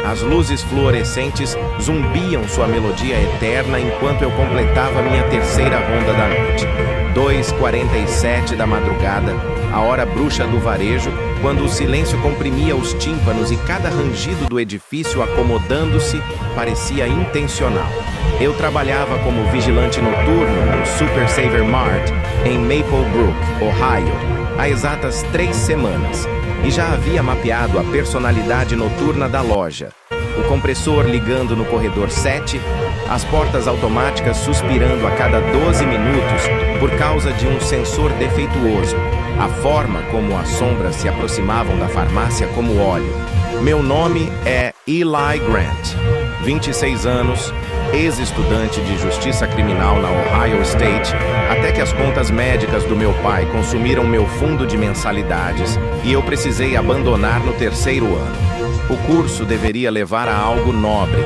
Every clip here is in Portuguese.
As luzes fluorescentes zumbiam sua melodia eterna enquanto eu completava minha terceira ronda da noite. 2h47 da madrugada, a hora bruxa do varejo, quando o silêncio comprimia os tímpanos e cada rangido do edifício acomodando-se parecia intencional. Eu trabalhava como vigilante noturno no Super Saver Mart, em Maple Brook, Ohio, há exatas 3 semanas, e já havia mapeado a personalidade noturna da loja. O compressor ligando no corredor 7, as portas automáticas suspirando a cada 12 minutos por causa de um sensor defeituoso, a forma como as sombras se aproximavam da farmácia como óleo. Meu nome é Eli Grant, 26 anos, ex-estudante de justiça criminal na Ohio State, até que as contas médicas do meu pai consumiram meu fundo de mensalidades e eu precisei abandonar no 3º ano. O curso deveria levar a algo nobre,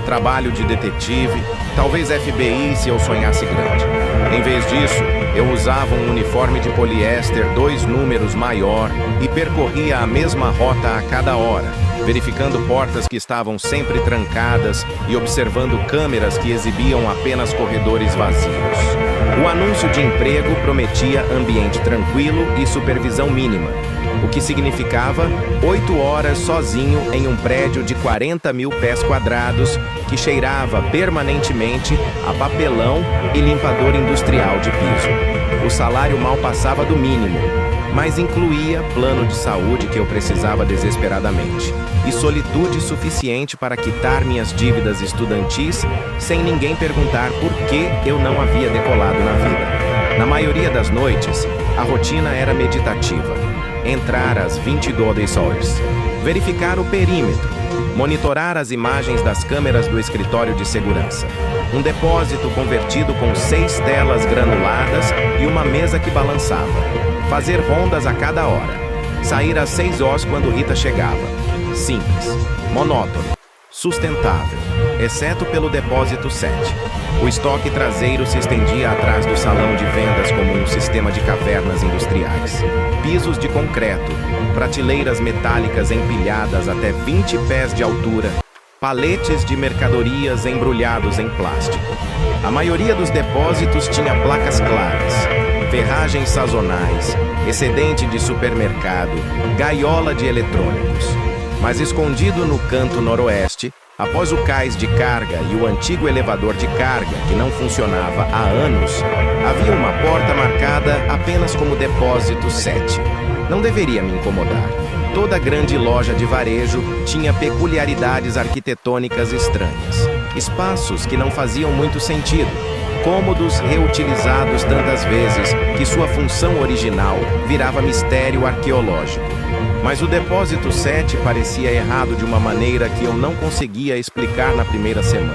trabalho de detetive, talvez FBI se eu sonhasse grande. Em vez disso, eu usava um uniforme de poliéster 2 números maior e percorria a mesma rota a cada hora, verificando portas que estavam sempre trancadas e observando câmeras que exibiam apenas corredores vazios. O anúncio de emprego prometia ambiente tranquilo e supervisão mínima, o que significava 8 horas sozinho em um prédio de 40 mil pés quadrados que cheirava permanentemente a papelão e limpador industrial de piso. O salário mal passava do mínimo, mas incluía plano de saúde que eu precisava desesperadamente e solitude suficiente para quitar minhas dívidas estudantis sem ninguém perguntar por que eu não havia decolado na vida. Na maioria das noites, a rotina era meditativa. Entrar às 22 horas, verificar o perímetro, monitorar as imagens das câmeras do escritório de segurança, um depósito convertido com 6 telas granuladas e uma mesa que balançava, fazer rondas a cada hora, sair às 6 horas quando Rita chegava. Simples, monótono, sustentável, exceto pelo depósito 7. O estoque traseiro se estendia atrás do salão de vendas como um sistema de cavernas industriais. Pisos de concreto, prateleiras metálicas empilhadas até 20 pés de altura, paletes de mercadorias embrulhados em plástico. A maioria dos depósitos tinha placas claras, ferragens sazonais, excedente de supermercado, gaiola de eletrônicos. Mas escondido no canto noroeste, após o cais de carga e o antigo elevador de carga, que não funcionava há anos, havia uma porta marcada apenas como depósito 7. Não deveria me incomodar. Toda grande loja de varejo tinha peculiaridades arquitetônicas estranhas. Espaços que não faziam muito sentido. Cômodos reutilizados tantas vezes que sua função original virava mistério arqueológico. Mas o depósito 7 parecia errado de uma maneira que eu não conseguia explicar na primeira semana.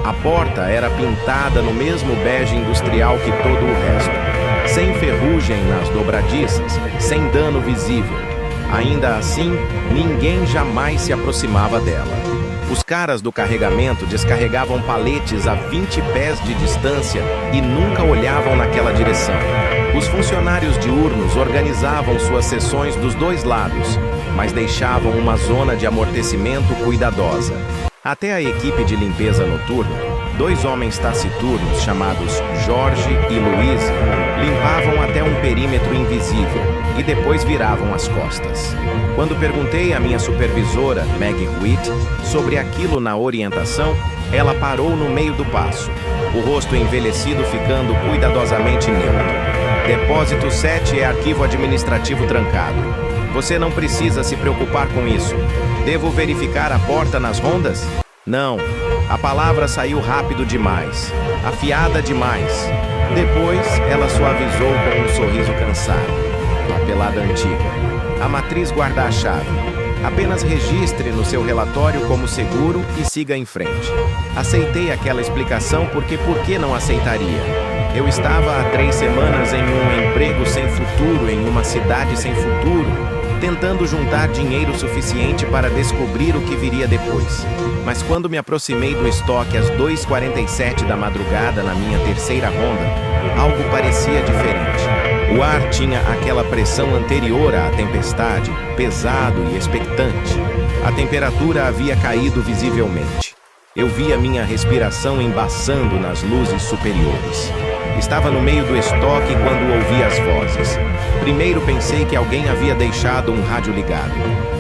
A porta era pintada no mesmo bege industrial que todo o resto, sem ferrugem nas dobradiças, sem dano visível. Ainda assim, ninguém jamais se aproximava dela. Os caras do carregamento descarregavam paletes a 20 pés de distância e nunca olhavam naquela direção. Os funcionários diurnos organizavam suas sessões dos 2 lados, mas deixavam uma zona de amortecimento cuidadosa. Até a equipe de limpeza noturna, 2 homens taciturnos chamados Jorge e Luiz limpavam até um perímetro invisível e depois viravam as costas. Quando perguntei à minha supervisora, Maggie Witt, sobre aquilo na orientação, ela parou no meio do passo, o rosto envelhecido ficando cuidadosamente neutro. Depósito 7 é arquivo administrativo trancado. Você não precisa se preocupar com isso. Devo verificar a porta nas rondas? Não. A palavra saiu rápido demais. Afiada demais. Depois, ela suavizou com um sorriso cansado. Papelada antiga. A matriz guarda a chave. Apenas registre no seu relatório como seguro e siga em frente. Aceitei aquela explicação porque por que não aceitaria? Eu estava há 3 semanas em um emprego sem futuro, em uma cidade sem futuro, tentando juntar dinheiro suficiente para descobrir o que viria depois. Mas quando me aproximei do estoque às 2h47 da madrugada na minha terceira ronda, algo parecia diferente. O ar tinha aquela pressão anterior à tempestade, pesado e expectante. A temperatura havia caído visivelmente. Eu via minha respiração embaçando nas luzes superiores. Estava no meio do estoque quando ouvi as vozes. Primeiro pensei que alguém havia deixado um rádio ligado.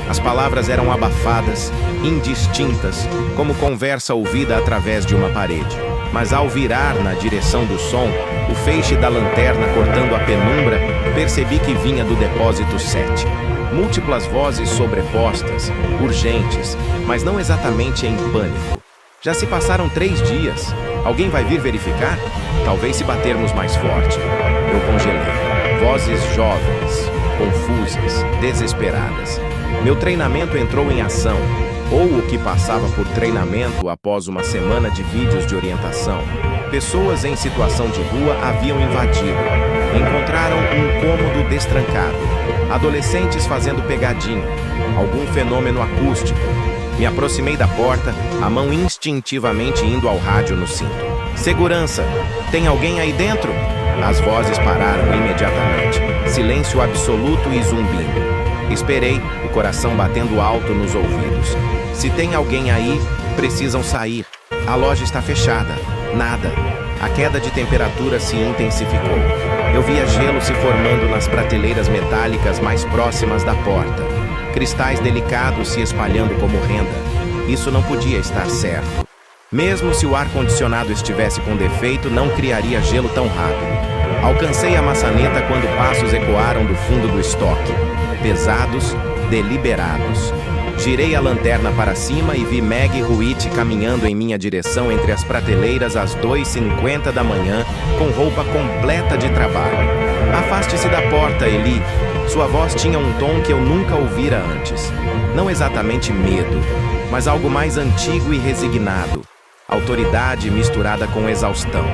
As palavras eram abafadas, indistintas, como conversa ouvida através de uma parede. Mas ao virar na direção do som, o feixe da lanterna cortando a penumbra, percebi que vinha do depósito 7. Múltiplas vozes sobrepostas, urgentes, mas não exatamente em pânico. Já se passaram 3 dias. Alguém vai vir verificar? Talvez se batermos mais forte. Eu congelei. Vozes jovens, confusas, desesperadas. Meu treinamento entrou em ação, ou o que passava por treinamento após uma semana de vídeos de orientação. Pessoas em situação de rua haviam invadido. Encontraram um cômodo destrancado. Adolescentes fazendo pegadinha. Algum fenômeno acústico. Me aproximei da porta, a mão instintivamente indo ao rádio no cinto. Segurança! Tem alguém aí dentro? As vozes pararam imediatamente. Silêncio absoluto e zumbindo. Esperei, o coração batendo alto nos ouvidos. Se tem alguém aí, precisam sair. A loja está fechada. Nada. A queda de temperatura se intensificou. Eu via gelo se formando nas prateleiras metálicas mais próximas da porta. Cristais delicados se espalhando como renda. Isso não podia estar certo. Mesmo se o ar-condicionado estivesse com defeito, não criaria gelo tão rápido. Alcancei a maçaneta quando passos ecoaram do fundo do estoque. Pesados, deliberados. Girei a lanterna para cima e vi Meg Ruitt caminhando em minha direção entre as prateleiras às 2h50 da manhã, com roupa completa de trabalho. Afaste-se da porta, Eli. Sua voz tinha um tom que eu nunca ouvira antes. Não exatamente medo, mas algo mais antigo e resignado. Autoridade misturada com exaustão.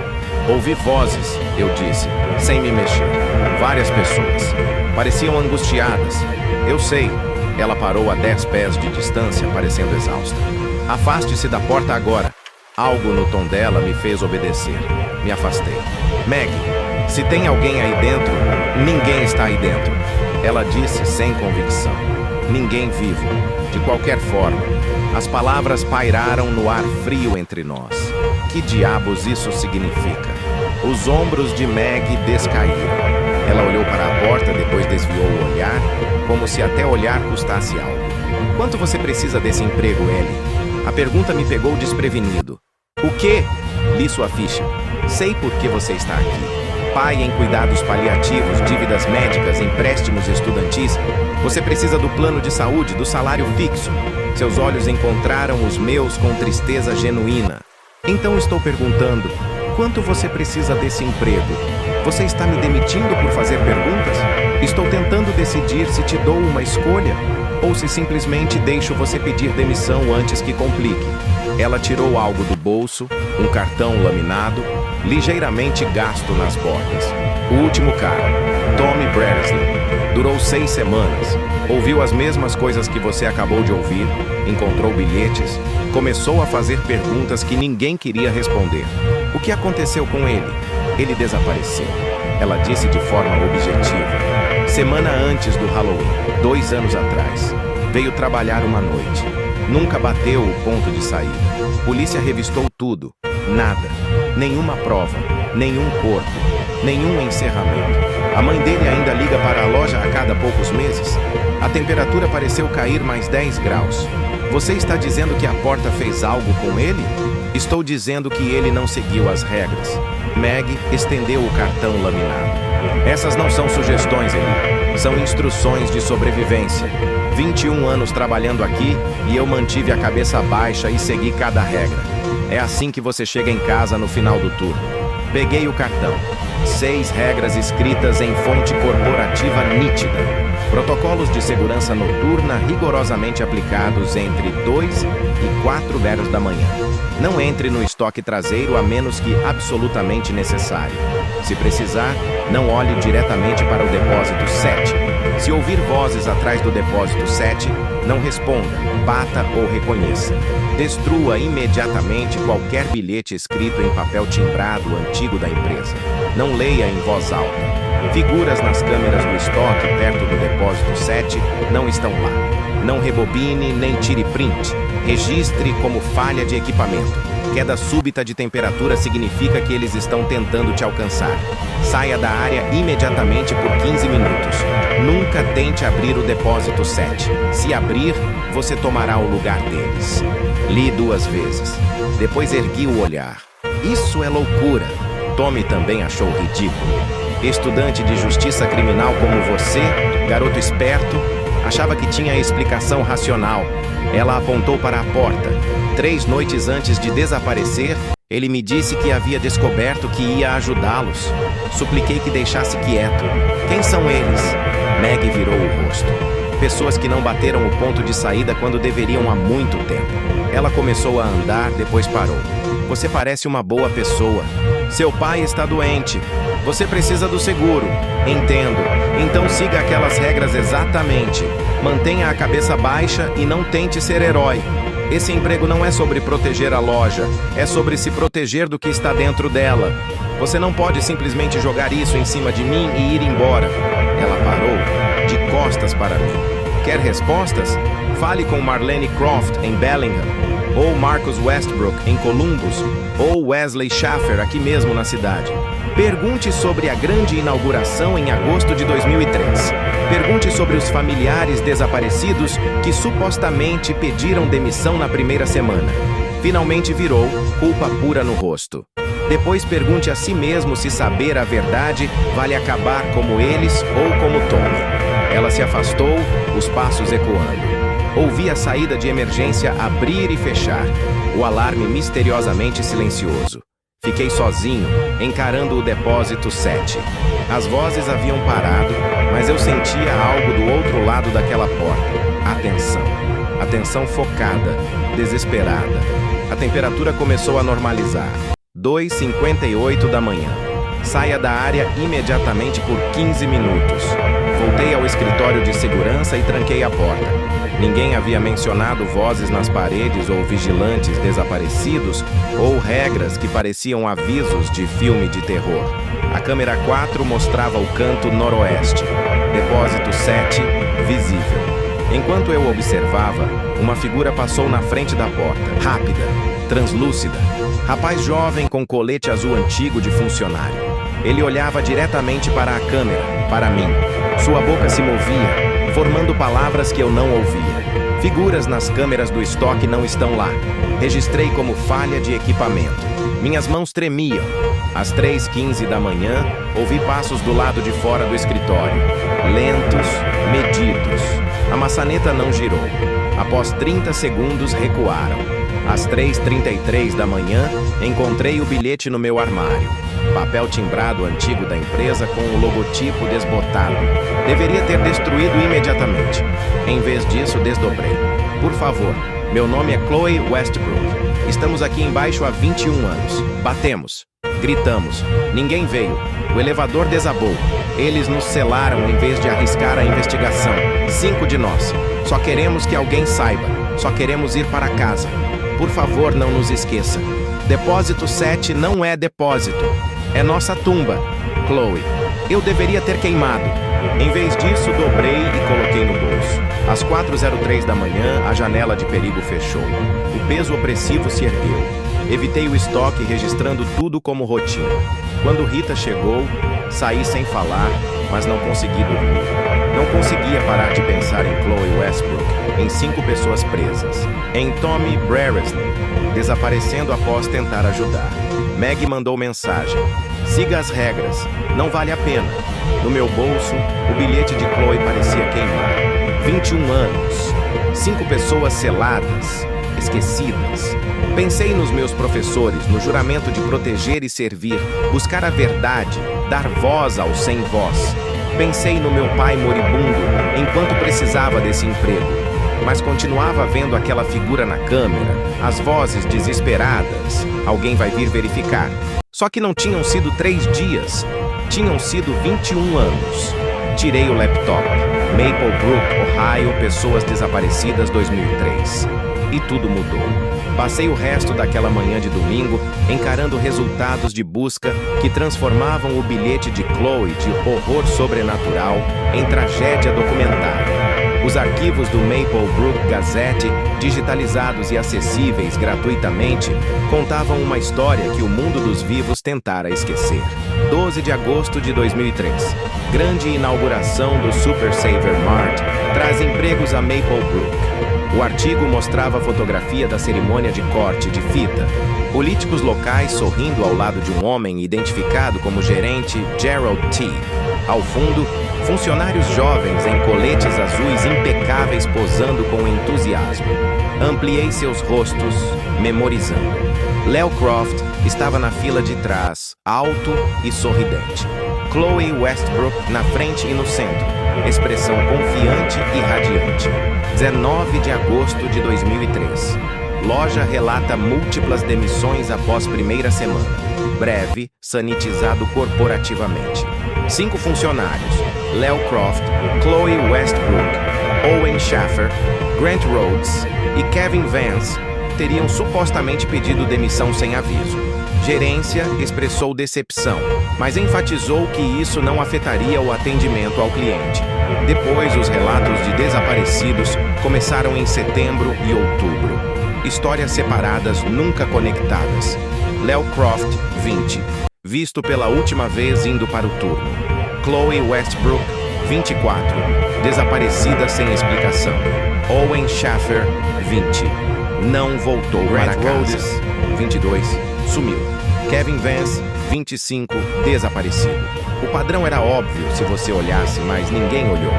Ouvi vozes, eu disse, sem me mexer. Várias pessoas. Pareciam angustiadas. Eu sei. Ela parou a 10 pés de distância, parecendo exausta. Afaste-se da porta agora. Algo no tom dela me fez obedecer. Me afastei. Meg, se tem alguém aí dentro, ninguém está aí dentro. Ela disse sem convicção. Ninguém vivo. De qualquer forma, as palavras pairaram no ar frio entre nós. Que diabos isso significa? Os ombros de Meg descaíram. Ela olhou para a porta, depois desviou o olhar, como se até olhar custasse algo. Quanto você precisa desse emprego, Ellie? A pergunta me pegou desprevenido. O quê? Li sua ficha. Sei por que você está aqui. Pai em cuidados paliativos, dívidas médicas, empréstimos estudantis. Você precisa do plano de saúde, do salário fixo. Seus olhos encontraram os meus com tristeza genuína. Então estou perguntando, quanto você precisa desse emprego? Você está me demitindo por fazer perguntas? Estou tentando decidir se te dou uma escolha ou se simplesmente deixo você pedir demissão antes que complique. Ela tirou algo do bolso, um cartão laminado, ligeiramente gasto nas bordas. O último cara, Tommy Bradley, durou 6 semanas. Ouviu as mesmas coisas que você acabou de ouvir, encontrou bilhetes, começou a fazer perguntas que ninguém queria responder. O que aconteceu com ele? Ele desapareceu. Ela disse de forma objetiva. Semana antes do Halloween, 2 anos atrás, veio trabalhar uma noite. Nunca bateu o ponto de saída. Polícia revistou tudo. Nada. Nenhuma prova. Nenhum corpo. Nenhum encerramento. A mãe dele ainda liga para a loja a cada poucos meses. A temperatura pareceu cair mais 10 graus. Você está dizendo que a porta fez algo com ele? Estou dizendo que ele não seguiu as regras. Meg estendeu o cartão laminado. Essas não são sugestões, Eli. São instruções de sobrevivência. 21 anos trabalhando aqui e eu mantive a cabeça baixa e segui cada regra. É assim que você chega em casa no final do turno. Peguei o cartão. 6 regras escritas em fonte corporativa nítida. Protocolos de segurança noturna rigorosamente aplicados entre 2 e 4 horas da manhã. Não entre no estoque traseiro a menos que absolutamente necessário. Se precisar, não olhe diretamente para o depósito 7. Se ouvir vozes atrás do depósito 7, não responda, bata ou reconheça. Destrua imediatamente qualquer bilhete escrito em papel timbrado antigo da empresa. Não leia em voz alta. Figuras nas câmeras do estoque perto do depósito 7 não estão lá. Não rebobine nem tire print. Registre como falha de equipamento. Queda súbita de temperatura significa que eles estão tentando te alcançar. Saia da área imediatamente por 15 minutos. Nunca tente abrir o depósito 7. Se abrir, você tomará o lugar deles. Li 2 vezes. Depois ergui o olhar. Isso é loucura. Tommy também achou ridículo. Estudante de justiça criminal como você, garoto esperto, achava que tinha explicação racional. Ela apontou para a porta. 3 noites antes de desaparecer, ele me disse que havia descoberto que ia ajudá-los. Supliquei que deixasse quieto. Quem são eles? Meg virou o rosto. Pessoas que não bateram o ponto de saída quando deveriam há muito tempo. Ela começou a andar, depois parou. Você parece uma boa pessoa. Seu pai está doente. Você precisa do seguro. Entendo. Então siga aquelas regras exatamente. Mantenha a cabeça baixa e não tente ser herói. Esse emprego não é sobre proteger a loja. É sobre se proteger do que está dentro dela. Você não pode simplesmente jogar isso em cima de mim e ir embora. Ela parou, de costas para mim. Quer respostas? Fale com Marlene Croft em Bellingham, ou Marcus Westbrook em Columbus, ou Wesley Schaffer aqui mesmo na cidade. Pergunte sobre a grande inauguração em agosto de 2003. Pergunte sobre os familiares desaparecidos que supostamente pediram demissão na primeira semana. Finalmente virou, culpa pura no rosto. Depois pergunte a si mesmo se saber a verdade vale acabar como eles ou como Tommy. Ela se afastou, os passos ecoando. Ouvi a saída de emergência abrir e fechar, o alarme misteriosamente silencioso. Fiquei sozinho, encarando o depósito 7. As vozes haviam parado, mas eu sentia algo do outro lado daquela porta. Atenção. Atenção focada, desesperada. A temperatura começou a normalizar. 2h58 da manhã. Saia da área imediatamente por 15 minutos. Voltei ao escritório de segurança e tranquei a porta. Ninguém havia mencionado vozes nas paredes ou vigilantes desaparecidos ou regras que pareciam avisos de filme de terror. A câmera 4 mostrava o canto noroeste. Depósito 7, visível. Enquanto eu observava, uma figura passou na frente da porta, rápida, translúcida. Rapaz jovem com colete azul antigo de funcionário. Ele olhava diretamente para a câmera, para mim. Sua boca se movia, formando palavras que eu não ouvia. Figuras nas câmeras do estoque não estão lá. Registrei como falha de equipamento. Minhas mãos tremiam. Às 3h15 da manhã, ouvi passos do lado de fora do escritório. Lentos, medidos. A maçaneta não girou. Após 30 segundos, recuaram. Às 3h33 da manhã, encontrei o bilhete no meu armário. Papel timbrado antigo da empresa com o logotipo desbotado. Deveria ter destruído imediatamente. Em vez disso, desdobrei. Por favor, meu nome é Chloe Westbrook. Estamos aqui embaixo há 21 anos. Batemos. Gritamos. Ninguém veio. O elevador desabou. Eles nos selaram em vez de arriscar a investigação. 5 de nós. Só queremos que alguém saiba. Só queremos ir para casa. Por favor, não nos esqueça. Depósito 7 não é depósito. É nossa tumba. Chloe. Eu deveria ter queimado. Em vez disso, dobrei e coloquei no bolso. Às 4h03 da manhã, a janela de perigo fechou. O peso opressivo se ergueu. Evitei o estoque, registrando tudo como rotina. Quando Rita chegou, saí sem falar, mas não consegui dormir. Não conseguia parar de pensar em Chloe Westbrook, em 5 pessoas presas. Em Tommy Breresley, desaparecendo após tentar ajudar. Meg mandou mensagem. Siga as regras. Não vale a pena. No meu bolso, o bilhete de Chloe parecia queimar. 21 anos. 5 pessoas seladas, esquecidas. Pensei nos meus professores, no juramento de proteger e servir, buscar a verdade, dar voz ao sem voz. Pensei no meu pai moribundo, enquanto precisava desse emprego. Mas continuava vendo aquela figura na câmera, as vozes desesperadas. Alguém vai vir verificar. Só que não tinham sido 3 dias. Tinham sido 21 anos. Tirei o laptop. Maple Brook, Ohio, pessoas desaparecidas 2003. E tudo mudou. Passei o resto daquela manhã de domingo encarando resultados de busca que transformavam o bilhete de Chloe de horror sobrenatural em tragédia documentada. Os arquivos do Maplebrook Gazette, digitalizados e acessíveis gratuitamente, contavam uma história que o mundo dos vivos tentara esquecer. 12 de agosto de 2003. Grande inauguração do Super Saver Mart traz empregos a Maplebrook. O artigo mostrava a fotografia da cerimônia de corte de fita. Políticos locais sorrindo ao lado de um homem identificado como gerente Gerald T. Ao fundo, funcionários jovens em coletes azuis impecáveis posando com entusiasmo. Ampliei seus rostos, memorizando. Leo Croft estava na fila de trás, alto e sorridente. Chloe Westbrook na frente e no centro, expressão confiante e radiante. 19 de agosto de 2003. Loja relata múltiplas demissões após primeira semana. Breve, sanitizado corporativamente. 5 funcionários: Leo Croft, Chloe Westbrook, Owen Schaffer, Grant Rhodes e Kevin Vance teriam supostamente pedido demissão sem aviso. Gerência expressou decepção, mas enfatizou que isso não afetaria o atendimento ao cliente. Depois, os relatos de desaparecidos começaram em setembro e outubro. Histórias separadas, nunca conectadas. Leo Croft, 20. Visto pela última vez indo para o turno. Chloe Westbrook, 24. Desaparecida sem explicação. Owen Schaffer, 20. Não voltou para casa. Rhodes, 22. Sumiu. Kevin Vance, 25. Desaparecido. O padrão era óbvio se você olhasse, mas ninguém olhou.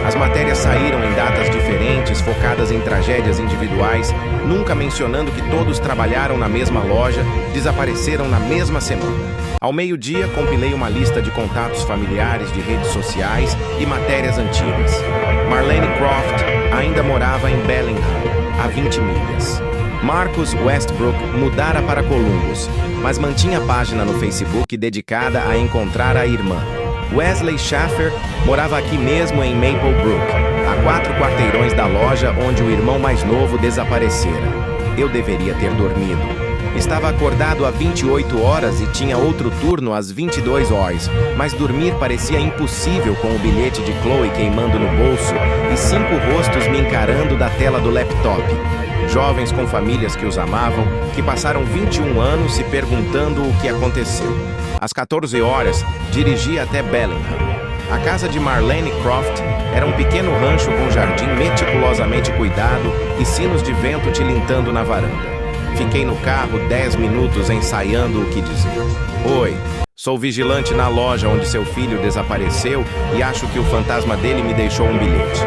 As matérias saíram em datas diferentes, focadas em tragédias individuais, nunca mencionando que todos trabalharam na mesma loja, desapareceram na mesma semana. Ao meio-dia, compilei uma lista de contatos familiares de redes sociais e matérias antigas. Marlene Croft ainda morava em Bellingham, a 20 milhas. Marcus Westbrook mudara para Columbus, mas mantinha página no Facebook dedicada a encontrar a irmã. Wesley Schaffer morava aqui mesmo em Maplebrook, a 4 quarteirões da loja onde o irmão mais novo desaparecera. Eu deveria ter dormido. Estava acordado há 28 horas e tinha outro turno às 22 horas, mas dormir parecia impossível com o bilhete de Chloe queimando no bolso e 5 rostos me encarando da tela do laptop. Jovens com famílias que os amavam, que passaram 21 anos se perguntando o que aconteceu. Às 14 horas, dirigi até Bellingham. A casa de Marlene Croft era um pequeno rancho com jardim meticulosamente cuidado e sinos de vento tilintando na varanda. Fiquei no carro 10 minutos ensaiando o que dizer. Oi, sou vigilante na loja onde seu filho desapareceu e acho que o fantasma dele me deixou um bilhete.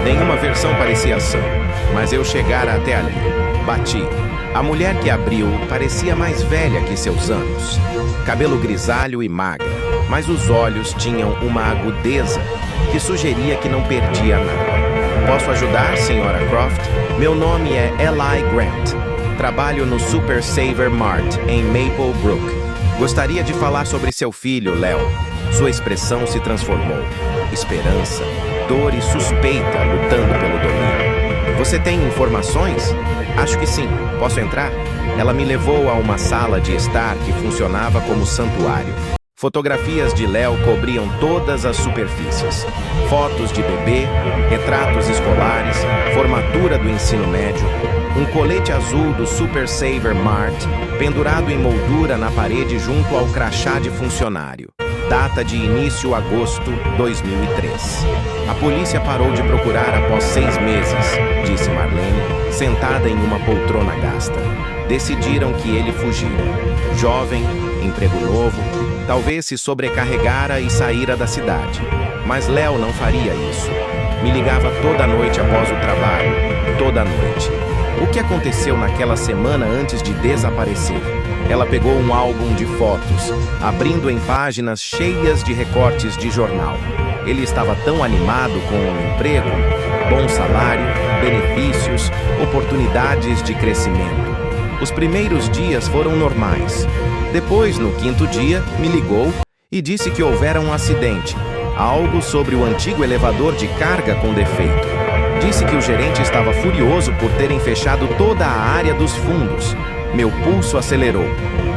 Nenhuma versão parecia sã, mas eu chegara até ali. Bati. A mulher que abriu parecia mais velha que seus anos. Cabelo grisalho e magra, mas os olhos tinham uma agudeza que sugeria que não perdia nada. Posso ajudar, Sra. Croft? Meu nome é Eli Grant. Trabalho no Super Saver Mart, em Maplebrook. Gostaria de falar sobre seu filho, Leo. Sua expressão se transformou. Esperança, dor e suspeita lutando pelo domínio. Você tem informações? Acho que sim. Posso entrar? Ela me levou a uma sala de estar que funcionava como santuário. Fotografias de Leo cobriam todas as superfícies. Fotos de bebê, retratos escolares, formatura do ensino médio, um colete azul do Super Saver Mart, pendurado em moldura na parede junto ao crachá de funcionário. Data de início agosto 2003. A polícia parou de procurar após 6 meses, disse Marlene, sentada em uma poltrona gasta. Decidiram que ele fugira. Jovem, emprego novo, talvez se sobrecarregara e saíra da cidade. Mas Leo não faria isso. Me ligava toda noite após o trabalho, toda noite. O que aconteceu naquela semana antes de desaparecer? Ela pegou um álbum de fotos, abrindo em páginas cheias de recortes de jornal. Ele estava tão animado com o emprego, bom salário, benefícios, oportunidades de crescimento. Os primeiros dias foram normais. Depois, no 5º dia, me ligou e disse que houvera um acidente, algo sobre o antigo elevador de carga com defeito. Disse que o gerente estava furioso por terem fechado toda a área dos fundos. Meu pulso acelerou.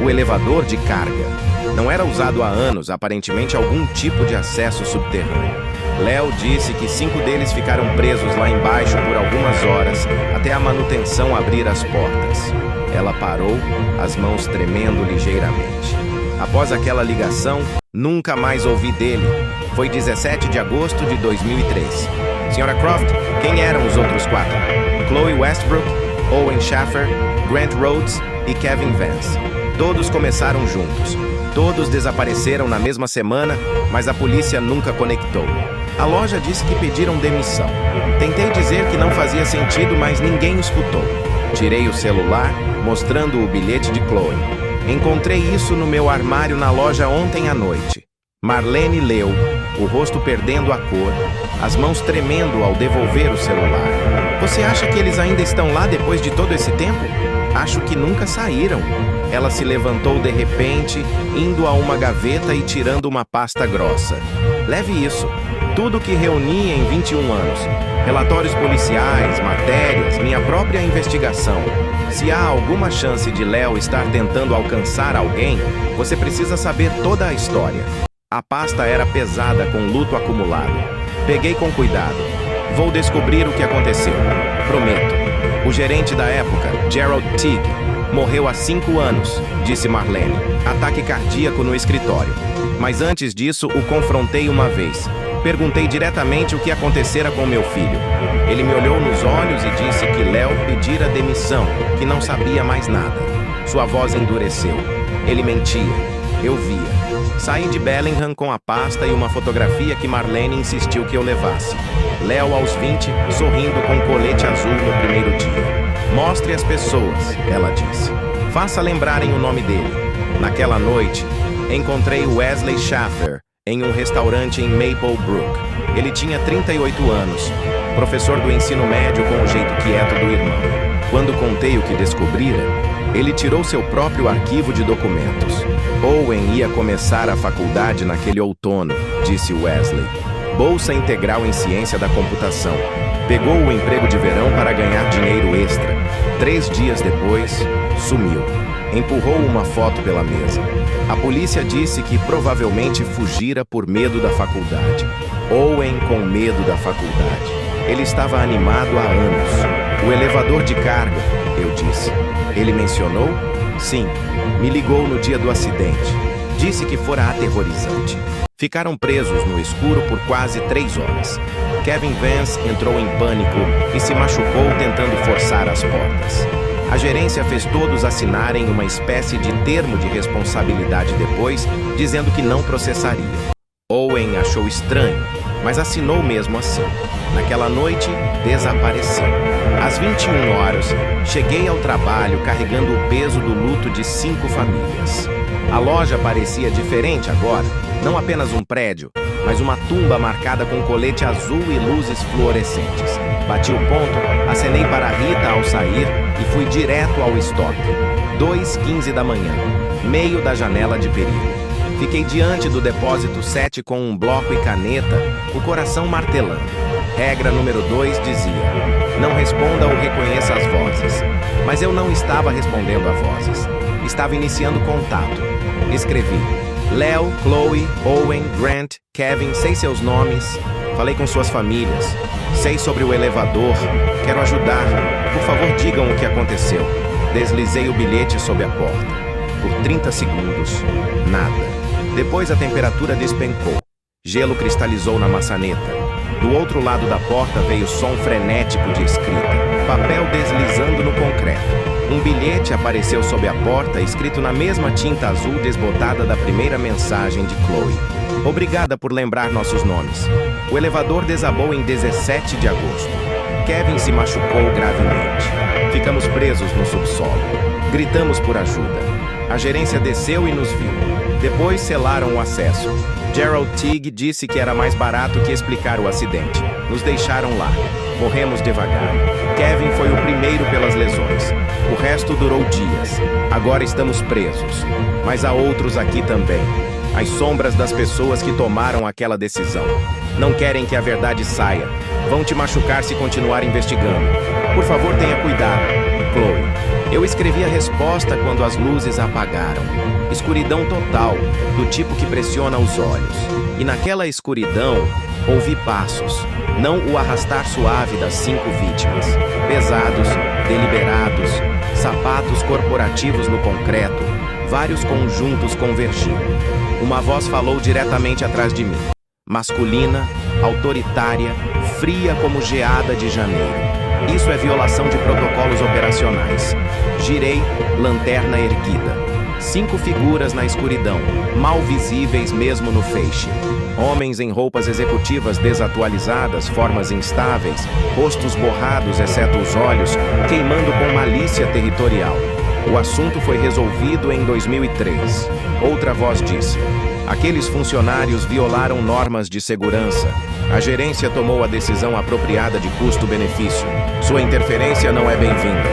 O elevador de carga. Não era usado há anos, aparentemente algum tipo de acesso subterrâneo. Léo disse que 5 deles ficaram presos lá embaixo por algumas horas, até a manutenção abrir as portas. Ela parou, as mãos tremendo ligeiramente. Após aquela ligação, nunca mais ouvi dele. Foi 17 de agosto de 2003. Senhora Croft, quem eram os outros 4? Chloe Westbrook, Owen Schaffer, Grant Rhodes e Kevin Vance. Todos começaram juntos. Todos desapareceram na mesma semana, mas a polícia nunca conectou. A loja disse que pediram demissão. Tentei dizer que não fazia sentido, mas ninguém escutou. Tirei o celular, mostrando o bilhete de Chloe. Encontrei isso no meu armário na loja ontem à noite. Marlene leu, o rosto perdendo a cor, as mãos tremendo ao devolver o celular. Você acha que eles ainda estão lá depois de todo esse tempo? Acho que nunca saíram. Ela se levantou de repente, indo a uma gaveta e tirando uma pasta grossa. Leve isso. Tudo que reuni em 21 anos. Relatórios policiais, matérias, minha própria investigação. Se há alguma chance de Léo estar tentando alcançar alguém, você precisa saber toda a história. A pasta era pesada com luto acumulado. Peguei com cuidado. Vou descobrir o que aconteceu. Prometo. O gerente da época, Gerald Teague, morreu há 5 anos, disse Marlene. Ataque cardíaco no escritório. Mas antes disso, o confrontei uma vez. Perguntei diretamente o que acontecera com meu filho. Ele me olhou nos olhos e disse que Léo pedira demissão, que não sabia mais nada. Sua voz endureceu. Ele mentia. Eu via. Saí de Bellingham com a pasta e uma fotografia que Marlene insistiu que eu levasse. Léo aos 20, sorrindo com colete azul no primeiro dia. Mostre às pessoas, ela disse. Faça lembrarem o nome dele. Naquela noite, encontrei Wesley Schaffer em um restaurante em Maple Brook. Ele tinha 38 anos, professor do ensino médio com o jeito quieto do irmão. Quando contei o que descobrira, ele tirou seu próprio arquivo de documentos. Owen ia começar a faculdade naquele outono, disse Wesley. Bolsa integral em ciência da computação. Pegou o emprego de verão para ganhar dinheiro extra. 3 dias depois, sumiu. Empurrou uma foto pela mesa. A polícia disse que provavelmente fugira por medo da faculdade. Owen com medo da faculdade. Ele estava animado há anos. O elevador de carga, eu disse. Ele mencionou? Sim. Me ligou no dia do acidente. Disse que fora aterrorizante. Ficaram presos no escuro por quase 3 horas. Kevin Vance entrou em pânico e se machucou tentando forçar as portas. A gerência fez todos assinarem uma espécie de termo de responsabilidade depois, dizendo que não processaria. Owen achou estranho, mas assinou mesmo assim. Naquela noite, desapareceu. Às 21 horas, cheguei ao trabalho carregando o peso do luto de 5 famílias. A loja parecia diferente agora, não apenas um prédio, mas uma tumba marcada com colete azul e luzes fluorescentes. Bati o ponto, acenei para a Rita ao sair e fui direto ao estoque. 2h15 da manhã, meio da janela de perigo. Fiquei diante do depósito 7 com um bloco e caneta, o coração martelando. Regra número 2 dizia: não responda ou reconheça as vozes. Mas eu não estava respondendo a vozes. Estava iniciando contato. Escrevi: Léo, Chloe, Owen, Grant, Kevin, sei seus nomes. Falei com suas famílias. Sei sobre o elevador. Quero ajudar. Por favor, digam o que aconteceu. Deslizei o bilhete sob a porta. Por 30 segundos, nada. Depois a temperatura despencou. Gelo cristalizou na maçaneta. Do outro lado da porta veio som frenético de escrita. Papel deslizando no concreto. Um bilhete apareceu sob a porta, escrito na mesma tinta azul desbotada da primeira mensagem de Chloe. Obrigada por lembrar nossos nomes. O elevador desabou em 17 de agosto. Kevin se machucou gravemente. Ficamos presos no subsolo. Gritamos por ajuda. A gerência desceu e nos viu. Depois selaram o acesso. Gerald Teague disse que era mais barato que explicar o acidente. Nos deixaram lá. Morremos devagar. Kevin foi o primeiro pelas lesões. O resto durou dias. Agora estamos presos. Mas há outros aqui também. As sombras das pessoas que tomaram aquela decisão. Não querem que a verdade saia. Vão te machucar se continuar investigando. Por favor, tenha cuidado. Chloe. Eu escrevi a resposta quando as luzes apagaram. Escuridão total, do tipo que pressiona os olhos. E naquela escuridão, ouvi passos, não o arrastar suave das 5 vítimas. Pesados, deliberados, sapatos corporativos no concreto, vários conjuntos convergindo. Uma voz falou diretamente atrás de mim. Masculina, autoritária, fria como geada de janeiro. Isso é violação de protocolos operacionais. Girei, lanterna erguida. 5 figuras na escuridão, mal visíveis mesmo no feixe. Homens em roupas executivas desatualizadas, formas instáveis, rostos borrados exceto os olhos, queimando com malícia territorial. O assunto foi resolvido em 2003. Outra voz disse: aqueles funcionários violaram normas de segurança. A gerência tomou a decisão apropriada de custo-benefício. Sua interferência não é bem-vinda.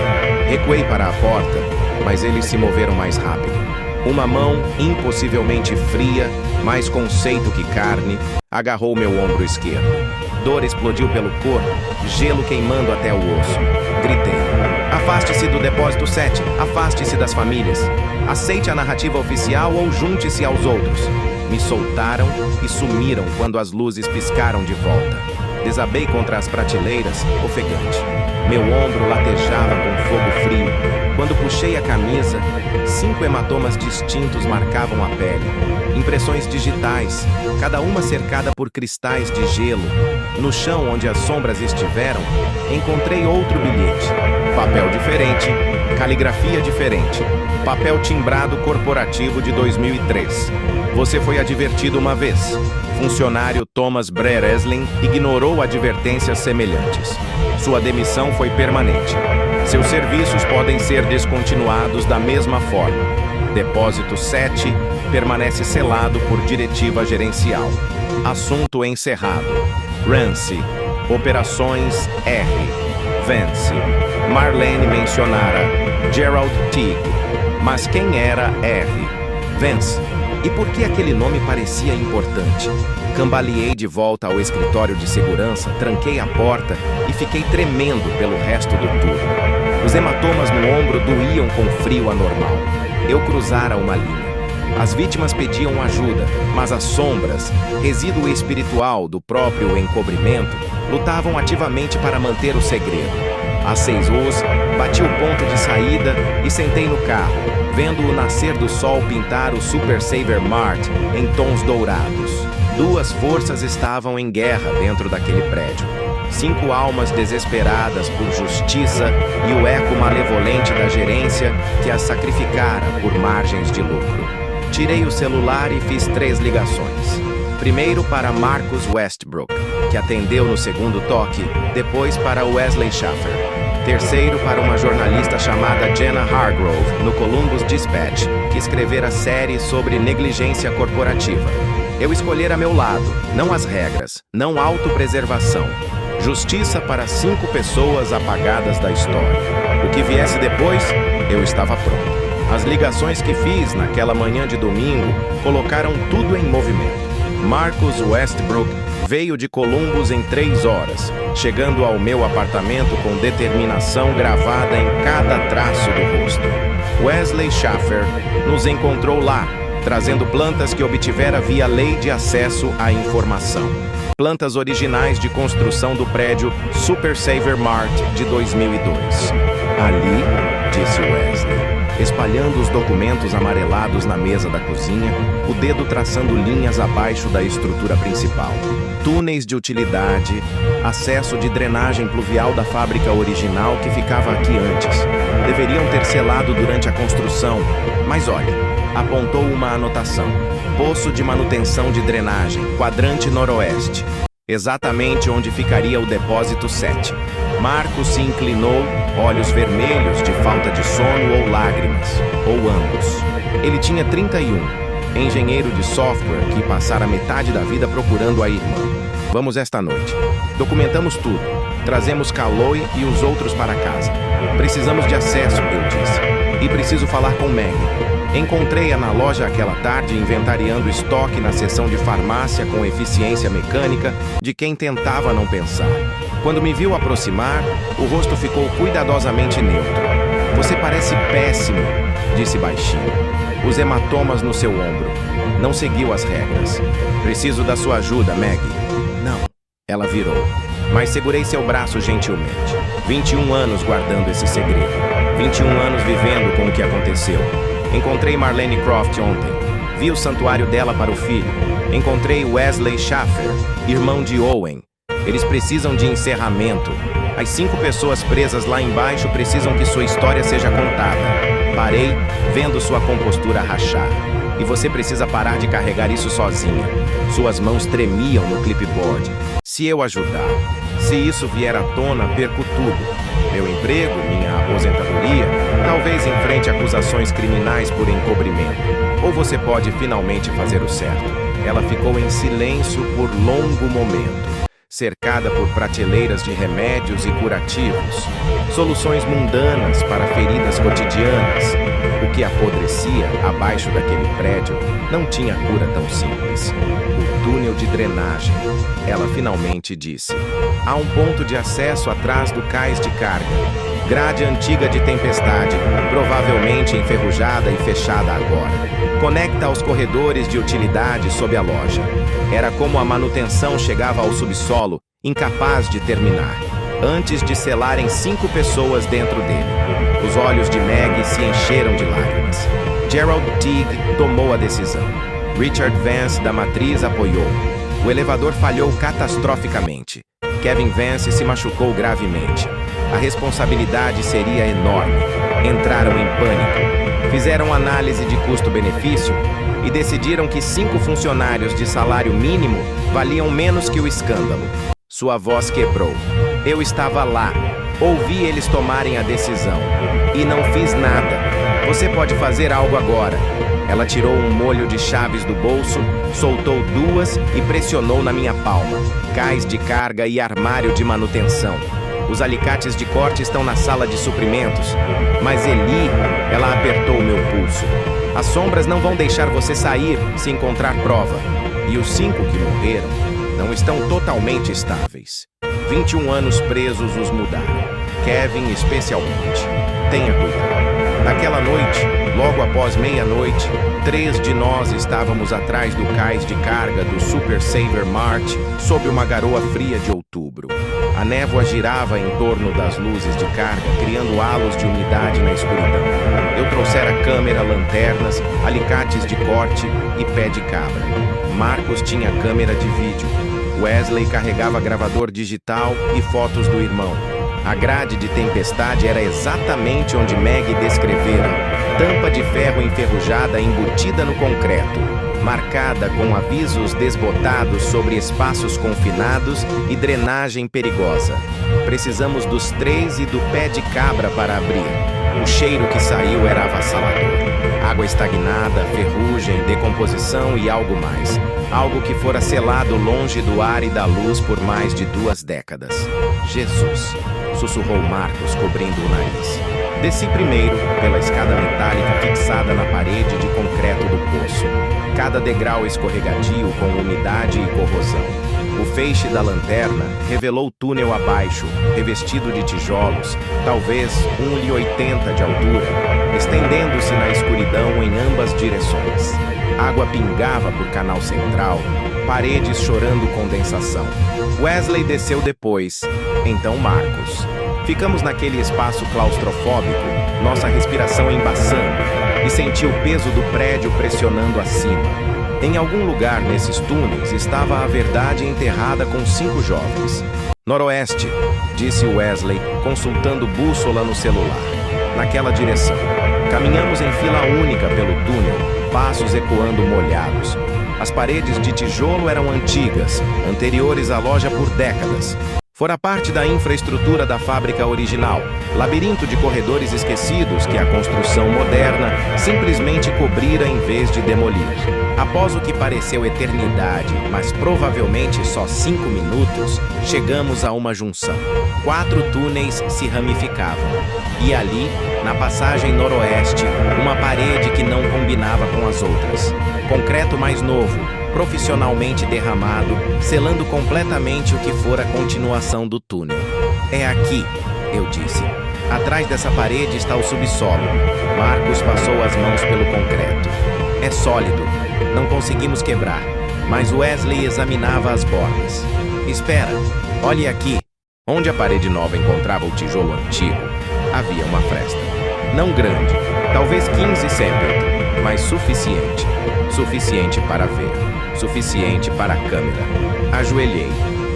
Recuei para a porta, mas eles se moveram mais rápido. Uma mão, impossivelmente fria, mais conceito que carne, agarrou meu ombro esquerdo. Dor explodiu pelo corpo, gelo queimando até o osso. Gritei: afaste-se do depósito 7, afaste-se das famílias. Aceite a narrativa oficial ou junte-se aos outros. Me soltaram e sumiram quando as luzes piscaram de volta. Desabei contra as prateleiras, ofegante. Meu ombro latejava com fogo frio. Quando puxei a camisa, 5 hematomas distintos marcavam a pele. Impressões digitais, cada uma cercada por cristais de gelo. No chão onde as sombras estiveram, encontrei outro bilhete. Papel diferente, caligrafia diferente. Papel timbrado corporativo de 2003. Você foi advertido uma vez. Funcionário Thomas Brereslin ignorou advertências semelhantes. Sua demissão foi permanente. Seus serviços podem ser descontinuados da mesma forma. Depósito 7 permanece selado por diretiva gerencial. Assunto encerrado. Rance. Operações R. Vance. Marlene mencionara Gerald Teague. Mas quem era R? Vance. E por que aquele nome parecia importante? Cambaleei de volta ao escritório de segurança, tranquei a porta e fiquei tremendo pelo resto do turno. Os hematomas no ombro doíam com frio anormal. Eu cruzara uma linha. As vítimas pediam ajuda, mas as sombras, resíduo espiritual do próprio encobrimento, lutavam ativamente para manter o segredo. Às 6 horas, bati o ponto de saída e sentei no carro, vendo o nascer do sol pintar o Super Saver Mart em tons dourados. 2 forças estavam em guerra dentro daquele prédio. 5 almas desesperadas por justiça e o eco malevolente da gerência que as sacrificara por margens de lucro. Tirei o celular e fiz 3 ligações. Primeiro para Marcus Westbrook, que atendeu no segundo toque, depois para Wesley Schaffer. Terceiro para uma jornalista chamada Jenna Hargrove, no Columbus Dispatch, que escrevera série sobre negligência corporativa. Eu escolhera meu lado, não as regras, não autopreservação. Justiça para 5 pessoas apagadas da história. O que viesse depois, eu estava pronto. As ligações que fiz naquela manhã de domingo colocaram tudo em movimento. Marcus Westbrook veio de Columbus em 3 horas, chegando ao meu apartamento com determinação gravada em cada traço do rosto. Wesley Schaffer nos encontrou lá, trazendo plantas que obtivera via Lei de Acesso à Informação. Plantas originais de construção do prédio Super Saver Mart de 2002. Ali, disse Wesley, espalhando os documentos amarelados na mesa da cozinha, o dedo traçando linhas abaixo da estrutura principal. Túneis de utilidade, acesso de drenagem pluvial da fábrica original que ficava aqui antes. Deveriam ter selado durante a construção, mas olha, apontou uma anotação. Poço de manutenção de drenagem, quadrante noroeste. Exatamente onde ficaria o depósito 7. Marcos se inclinou, olhos vermelhos de falta de sono ou lágrimas, ou ambos. Ele tinha 31, engenheiro de software que passara metade da vida procurando a irmã. Vamos esta noite. Documentamos tudo. Trazemos Caloi e os outros para casa. Precisamos de acesso, eu disse. E preciso falar com Maggie. Encontrei-a na loja aquela tarde inventariando estoque na seção de farmácia com eficiência mecânica de quem tentava não pensar. Quando me viu aproximar, o rosto ficou cuidadosamente neutro. Você parece péssimo, disse baixinho. Os hematomas no seu ombro. Não seguiu as regras. Preciso da sua ajuda, Maggie. Não. Ela virou. Mas segurei seu braço gentilmente. 21 anos guardando esse segredo. 21 anos vivendo com o que aconteceu. Encontrei Marlene Croft ontem. Vi o santuário dela para o filho. Encontrei Wesley Schaffer, irmão de Owen. Eles precisam de encerramento. As 5 pessoas presas lá embaixo precisam que sua história seja contada. Parei, vendo sua compostura rachar. E você precisa parar de carregar isso sozinha. Suas mãos tremiam no clipboard. Se eu ajudar, se isso vier à tona, perco tudo. Meu emprego, minha aposentadoria, talvez enfrente acusações criminais por encobrimento. Ou você pode finalmente fazer o certo. Ela ficou em silêncio por longo momento, cercada por prateleiras de remédios e curativos, soluções mundanas para feridas cotidianas. O que apodrecia abaixo daquele prédio não tinha cura tão simples. O túnel de drenagem. Ela finalmente disse. Há um ponto de acesso atrás do cais de carga. Grade antiga de tempestade, provavelmente enferrujada e fechada agora. Conecta aos corredores de utilidade sob a loja. Era como a manutenção chegava ao subsolo, incapaz de terminar, antes de selarem 5 pessoas dentro dele. Os olhos de Maggie se encheram de lágrimas. Gerald Teague tomou a decisão. Richard Vance, da matriz, apoiou. O elevador falhou catastroficamente. Kevin Vance se machucou gravemente. A responsabilidade seria enorme. Entraram em pânico. Fizeram análise de custo-benefício e decidiram que 5 funcionários de salário mínimo valiam menos que o escândalo. Sua voz quebrou. Eu estava lá. Ouvi eles tomarem a decisão. E não fiz nada. Você pode fazer algo agora. Ela tirou um molho de chaves do bolso, soltou 2 e pressionou na minha palma. Cais de carga e armário de manutenção. Os alicates de corte estão na sala de suprimentos. Mas Eli, ela apertou o meu pulso. As sombras não vão deixar você sair se encontrar prova. E os 5 que morreram não estão totalmente estáveis. 21 anos presos os mudaram. Kevin especialmente. Tenha cuidado. Naquela noite, logo após meia-noite, 3 de nós estávamos atrás do cais de carga do Super Saver Mart sob uma garoa fria de outubro. A névoa girava em torno das luzes de carga, criando halos de umidade na escuridão. Eu trouxera câmera, lanternas, alicates de corte e pé de cabra. Marcos tinha câmera de vídeo. Wesley carregava gravador digital e fotos do irmão. A grade de tempestade era exatamente onde Maggie descrevera. Tampa de ferro enferrujada embutida no concreto, marcada com avisos desbotados sobre espaços confinados e drenagem perigosa. Precisamos dos 3 e do pé de cabra para abrir. O cheiro que saiu era avassalador. Água estagnada, ferrugem, decomposição e algo mais. Algo que fora selado longe do ar e da luz por mais de 2 décadas. Jesus! Sussurrou Marcos, cobrindo o nariz. Desci primeiro pela escada metálica fixada na parede de concreto do poço. Cada degrau escorregadio com umidade e corrosão. O feixe da lanterna revelou o túnel abaixo, revestido de tijolos, talvez 1,80 de altura, estendendo-se na escuridão em ambas direções. Água pingava por canal central, paredes chorando condensação. Wesley desceu depois, então Marcos. Ficamos naquele espaço claustrofóbico, nossa respiração embaçando, e senti o peso do prédio pressionando acima. Em algum lugar nesses túneis estava a verdade enterrada com 5 jovens. Noroeste, disse Wesley, consultando bússola no celular. Naquela direção. Caminhamos em fila única pelo túnel, passos ecoando molhados. As paredes de tijolo eram antigas, anteriores à loja por décadas. Fora parte da infraestrutura da fábrica original, labirinto de corredores esquecidos que a construção moderna simplesmente cobrira em vez de demolir. Após o que pareceu eternidade, mas provavelmente só 5 minutos, chegamos a uma junção. 4 túneis se ramificavam. E ali, na passagem noroeste, uma parede que não combinava com as outras. Concreto mais novo, profissionalmente derramado, selando completamente o que fora a continuação do túnel. É aqui, eu disse. Atrás dessa parede está o subsolo. Marcos passou as mãos pelo concreto. É sólido. Não conseguimos quebrar. Mas Wesley examinava as bordas. Espera, olhe aqui. Onde a parede nova encontrava o tijolo antigo, havia uma fresta. Não grande, talvez 15 centímetros, mas suficiente. Suficiente para ver. Suficiente para a câmera. Ajoelhei,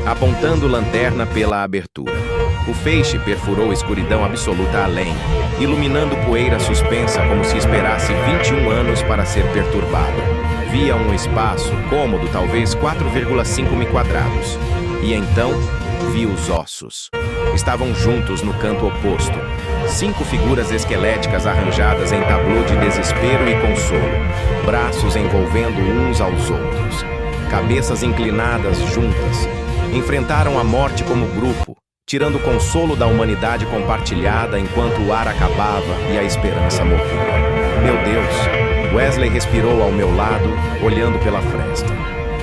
apontando lanterna pela abertura. O feixe perfurou escuridão absoluta além, iluminando poeira suspensa como se esperasse 21 anos para ser perturbada. Via um espaço cômodo, talvez 4,5 mil quadrados. E então, vi os ossos. Estavam juntos no canto oposto. 5 figuras esqueléticas arranjadas em tablô de desespero e consolo. Braços envolvendo uns aos outros. Cabeças inclinadas juntas. Enfrentaram a morte como grupo, tirando o consolo da humanidade compartilhada enquanto o ar acabava e a esperança morria. Meu Deus! Wesley respirou ao meu lado, olhando pela fresta.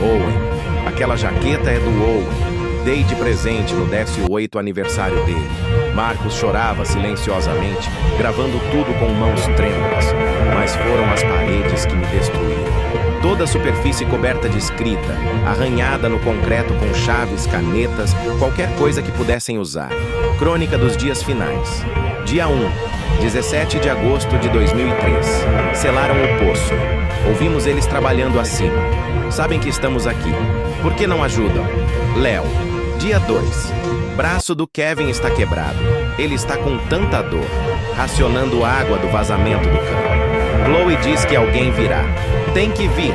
Owen. Aquela jaqueta é do Owen. Dei de presente no 18º aniversário dele. Marcos chorava silenciosamente, gravando tudo com mãos trêmulas. Mas foram as paredes que me destruíram. Toda a superfície coberta de escrita, arranhada no concreto com chaves, canetas, qualquer coisa que pudessem usar. Crônica dos dias finais. Dia 1, 17 de agosto de 2003. Selaram o poço. Ouvimos eles trabalhando acima. Sabem que estamos aqui. Por que não ajudam? Léo. Dia 2. Braço do Kevin está quebrado. Ele está com tanta dor, racionando água do vazamento do cano. Chloe diz que alguém virá. Tem que vir.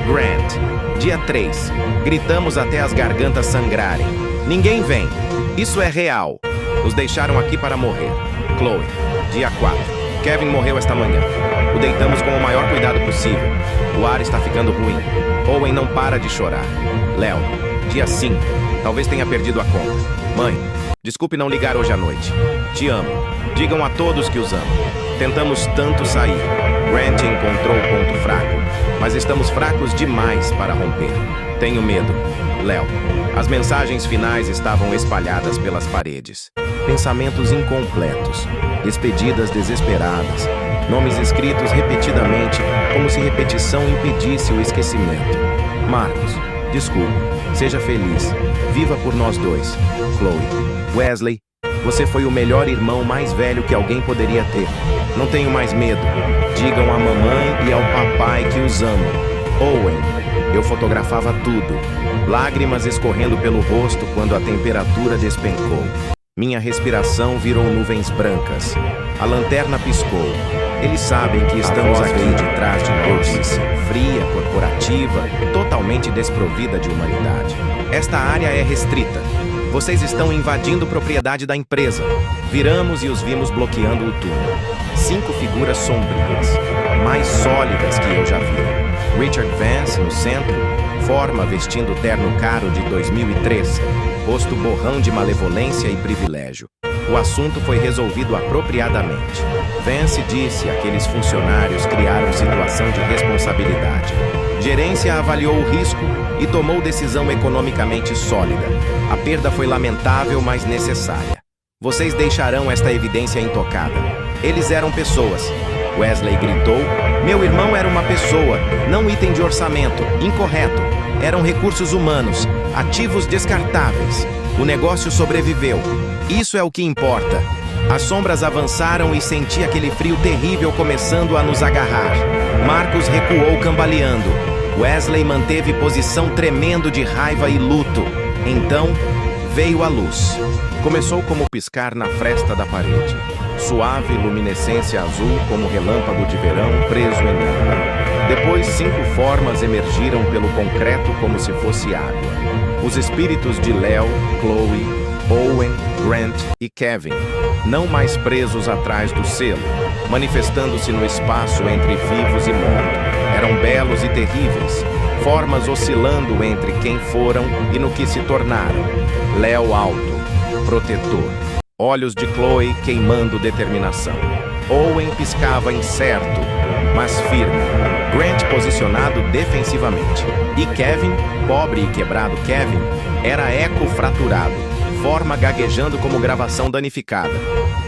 Grant. Dia 3. Gritamos até as gargantas sangrarem. Ninguém vem. Isso é real. Nos deixaram aqui para morrer. Chloe. Dia 4. Kevin morreu esta manhã. O deitamos com o maior cuidado possível. O ar está ficando ruim. Owen não para de chorar. Léo. Dia 5. Talvez tenha perdido a conta. Mãe, desculpe não ligar hoje à noite. Te amo. Digam a todos que os amo. Tentamos tanto sair. Grant encontrou o ponto fraco, mas estamos fracos demais para romper. Tenho medo. Léo. As mensagens finais estavam espalhadas pelas paredes. Pensamentos incompletos. Despedidas desesperadas. Nomes escritos repetidamente, como se repetição impedisse o esquecimento. Marcos. Desculpe. Seja feliz. Viva por nós dois. Chloe. Wesley, você foi o melhor irmão mais velho que alguém poderia ter. Não tenho mais medo. Digam à mamãe e ao papai que os amo. Owen. Eu fotografava tudo. Lágrimas escorrendo pelo rosto quando a temperatura despencou. Minha respiração virou nuvens brancas. A lanterna piscou. Eles sabem que estamos aqui de trás de nós, fria, corporativa, totalmente desprovida de humanidade. Esta área é restrita. Vocês estão invadindo propriedade da empresa. Viramos e os vimos bloqueando o túnel. 5 figuras sombrias, mais sólidas que eu já vi. Richard Vance no centro, forma vestindo terno caro de 2003, rosto borrão de malevolência e privilégio. O assunto foi resolvido apropriadamente. Vance disse que aqueles funcionários criaram situação de responsabilidade. Gerência avaliou o risco e tomou decisão economicamente sólida. A perda foi lamentável, mas necessária. Vocês deixarão esta evidência intocada. Eles eram pessoas. Wesley gritou. Meu irmão era uma pessoa, não item de orçamento. Incorreto. Eram recursos humanos, ativos descartáveis. O negócio sobreviveu. Isso é o que importa. As sombras avançaram e senti aquele frio terrível começando a nos agarrar. Marcos recuou cambaleando. Wesley manteve posição tremendo de raiva e luto. Então, veio a luz. Começou como piscar na fresta da parede. Suave luminescência azul como relâmpago de verão preso em âmbar. Depois 5 formas emergiram pelo concreto como se fosse água. Os espíritos de Léo, Chloe, Owen, Grant e Kevin, não mais presos atrás do selo, manifestando-se no espaço entre vivos e mortos. Eram belos e terríveis, formas oscilando entre quem foram e no que se tornaram. Léo alto, protetor, olhos de Chloe queimando determinação. Owen piscava incerto, mas firme. Grant posicionado defensivamente. E Kevin, pobre e quebrado Kevin, era eco fraturado, forma gaguejando como gravação danificada.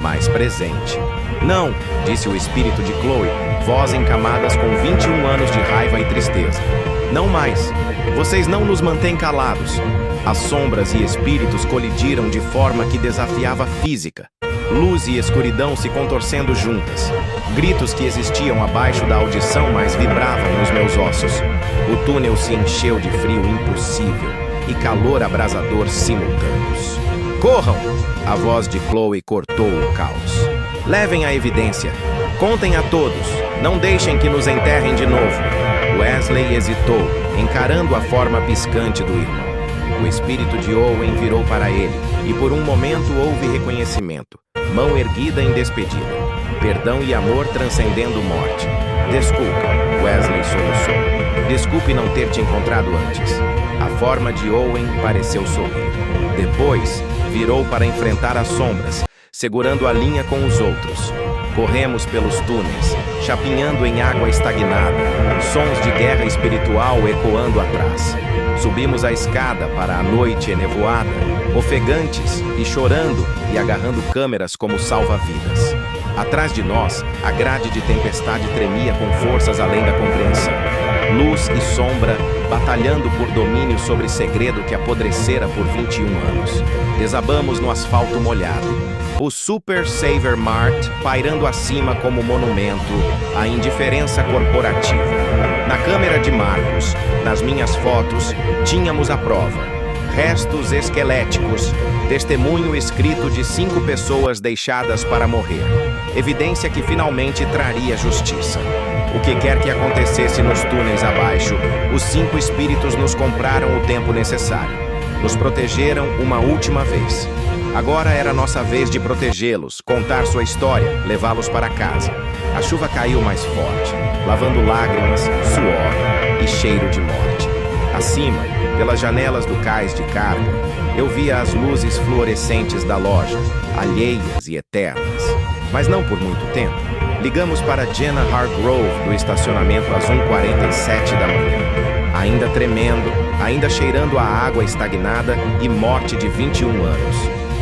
mais presente. Não, disse o espírito de Chloe, voz em camadas com 21 anos de raiva e tristeza. Não mais. Vocês não nos mantêm calados. As sombras e espíritos colidiram de forma que desafiava a física. Luz e escuridão se contorcendo juntas. Gritos que existiam abaixo da audição, mas vibravam nos meus ossos. O túnel se encheu de frio impossível e calor abrasador simultâneos. Corram! A voz de Chloe cortou o caos. Levem a evidência. Contem a todos. Não deixem que nos enterrem de novo. Wesley hesitou, encarando a forma piscante do irmão. O espírito de Owen virou para ele, e por um momento houve reconhecimento. Mão erguida em despedida. Perdão e amor transcendendo morte. Desculpa, Wesley soluçou. Desculpe não ter te encontrado antes. A forma de Owen pareceu sorrir. Depois, virou para enfrentar as sombras, segurando a linha com os outros. Corremos pelos túneis, chapinhando em água estagnada, sons de guerra espiritual ecoando atrás. Subimos a escada para a noite enevoada, ofegantes e chorando e agarrando câmeras como salva-vidas. Atrás de nós, a grade de tempestade tremia com forças além da compreensão. Luz e sombra batalhando por domínio sobre segredo que apodrecera por 21 anos. Desabamos no asfalto molhado. O Super Saver Mart pairando acima como monumento à indiferença corporativa. Na câmera de Marcos, nas minhas fotos, tínhamos a prova. Restos esqueléticos, testemunho escrito de 5 pessoas deixadas para morrer. Evidência que finalmente traria justiça. O que quer que acontecesse nos túneis abaixo, os 5 espíritos nos compraram o tempo necessário. Nos protegeram uma última vez. Agora era nossa vez de protegê-los, contar sua história, levá-los para casa. A chuva caiu mais forte, lavando lágrimas, suor e cheiro de morte. Acima, pelas janelas do cais de carga, eu via as luzes fluorescentes da loja, alheias e eternas. Mas não por muito tempo. Ligamos para Jenna Hargrove do estacionamento às 1h47 da manhã. Ainda tremendo, ainda cheirando a água estagnada e morte de 21 anos.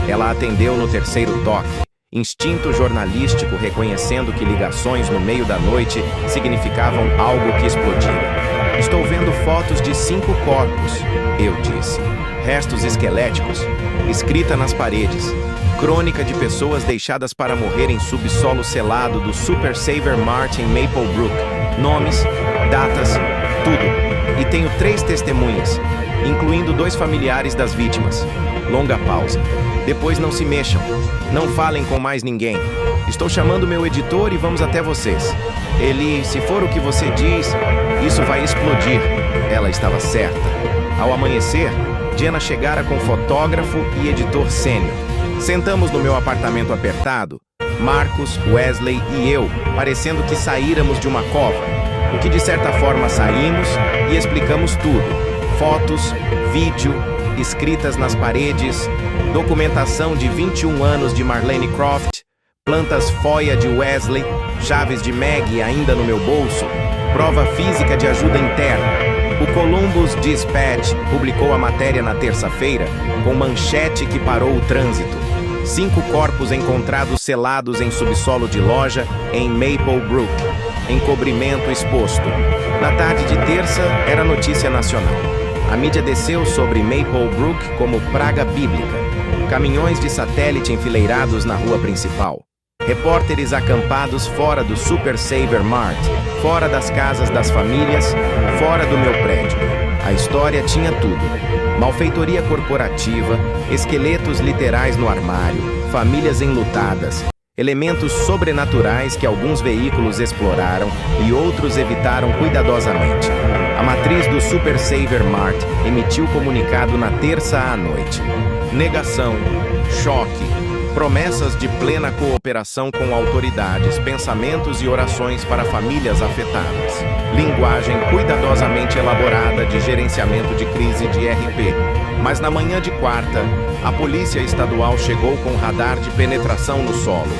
Ela atendeu no terceiro toque, instinto jornalístico reconhecendo que ligações no meio da noite significavam algo que explodira. Estou vendo fotos de 5 corpos, eu disse. Restos esqueléticos, escrita nas paredes. Crônica de pessoas deixadas para morrer em subsolo selado do Super Saver Mart em Maple Brook. Nomes, datas, tudo. E tenho 3 testemunhas, incluindo 2 familiares das vítimas. Longa pausa. Depois não se mexam. Não falem com mais ninguém. Estou chamando meu editor e vamos até vocês. Ele, se for o que você diz, isso vai explodir. Ela estava certa. Ao amanhecer, Jenna chegara com fotógrafo e editor sênior. Sentamos no meu apartamento apertado, Marcos, Wesley e eu, parecendo que saíramos de uma cova. O que de certa forma saímos e explicamos tudo. Fotos, vídeo, escritas nas paredes, documentação de 21 anos de Marlene Croft, plantas foia de Wesley, chaves de Maggie ainda no meu bolso, prova física de ajuda interna. O Columbus Dispatch publicou a matéria na terça-feira com manchete que parou o trânsito. 5 corpos encontrados selados em subsolo de loja em Maple Brook. Encobrimento exposto. Na tarde de terça, era notícia nacional. A mídia desceu sobre Maple Brook como praga bíblica. Caminhões de satélite enfileirados na rua principal. Repórteres acampados fora do Super Saver Mart, fora das casas das famílias, fora do meu prédio. A história tinha tudo. Malfeitoria corporativa, esqueletos literais no armário, famílias enlutadas, elementos sobrenaturais que alguns veículos exploraram e outros evitaram cuidadosamente. A matriz do Super Saver Mart emitiu comunicado na terça à noite. Negação, choque, promessas de plena cooperação com autoridades, pensamentos e orações para famílias afetadas. Linguagem cuidadosamente elaborada de gerenciamento de crise de RP. Mas na manhã de quarta, a Polícia Estadual chegou com radar de penetração no solo.